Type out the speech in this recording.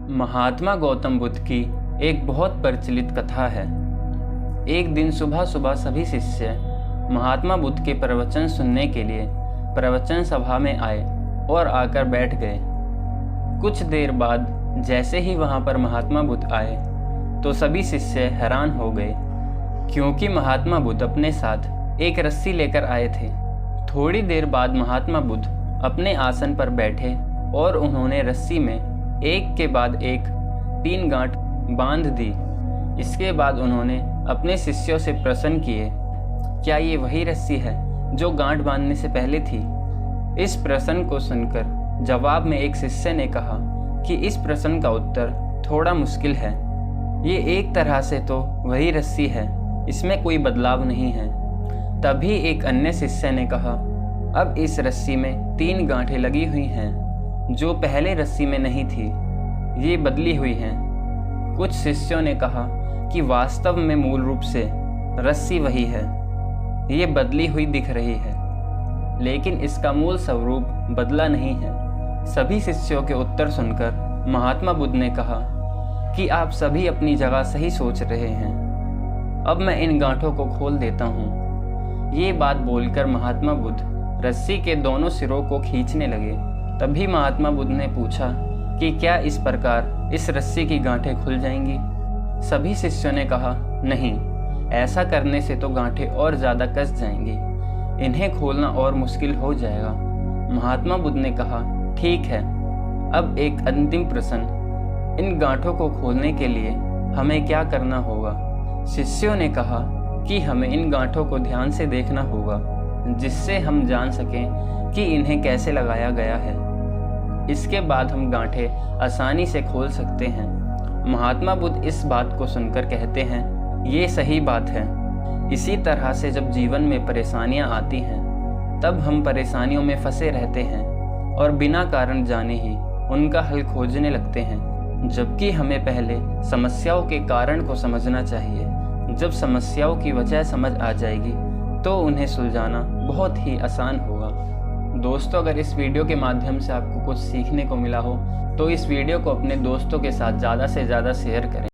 महात्मा गौतम बुद्ध की एक बहुत प्रचलित कथा है। एक दिन सुबह सुबह सभी शिष्य महात्मा बुद्ध के प्रवचन सुनने के लिए प्रवचन सभा में आए और आकर बैठ गए। कुछ देर बाद जैसे ही वहां पर महात्मा बुद्ध आए तो सभी शिष्य हैरान हो गए, क्योंकि महात्मा बुद्ध अपने साथ एक रस्सी लेकर आए थे। थोड़ी देर बाद महात्मा बुद्ध अपने आसन पर बैठे और उन्होंने रस्सी में एक के बाद एक 3 गांठ बांध दी। इसके बाद उन्होंने अपने शिष्यों से प्रश्न किए, क्या ये वही रस्सी है जो गांठ बांधने से पहले थी? इस प्रश्न को सुनकर जवाब में एक शिष्य ने कहा कि इस प्रश्न का उत्तर थोड़ा मुश्किल है। ये एक तरह से तो वही रस्सी है, इसमें कोई बदलाव नहीं है। तभी एक अन्य शिष्य ने कहा, अब इस रस्सी में 3 गांठें लगी हुई हैं जो पहले रस्सी में नहीं थी, ये बदली हुई हैं। कुछ शिष्यों ने कहा कि वास्तव में मूल रूप से रस्सी वही है, ये बदली हुई दिख रही है, लेकिन इसका मूल स्वरूप बदला नहीं है। सभी शिष्यों के उत्तर सुनकर महात्मा बुद्ध ने कहा कि आप सभी अपनी जगह सही सोच रहे हैं, अब मैं इन गांठों को खोल देता हूँ। ये बात बोलकर महात्मा बुद्ध रस्सी के दोनों सिरों को खींचने लगे। तभी महात्मा बुद्ध ने पूछा कि क्या इस प्रकार इस रस्सी की गांठें खुल जाएंगी? सभी शिष्यों ने कहा, नहीं, ऐसा करने से तो गांठें और ज़्यादा कस जाएंगी, इन्हें खोलना और मुश्किल हो जाएगा। महात्मा बुद्ध ने कहा, ठीक है, अब एक अंतिम प्रश्न, इन गांठों को खोलने के लिए हमें क्या करना होगा? शिष्यों ने कहा कि हमें इन गांठों को ध्यान से देखना होगा, जिससे हम जान सकें कि इन्हें कैसे लगाया गया है। इसके बाद हम गांठें आसानी से खोल सकते हैं। महात्मा बुद्ध इस बात को सुनकर कहते हैं, ये सही बात है। इसी तरह से जब जीवन में परेशानियां आती हैं, तब हम परेशानियों में फंसे रहते हैं और बिना कारण जाने ही उनका हल खोजने लगते हैं, जबकि हमें पहले समस्याओं के कारण को समझना चाहिए। जब समस्याओं की वजह समझ आ जाएगी तो उन्हें सुलझाना बहुत ही आसान होगा। दोस्तों, अगर इस वीडियो के माध्यम से आपको कुछ सीखने को मिला हो तो इस वीडियो को अपने दोस्तों के साथ ज़्यादा से ज़्यादा शेयर करें।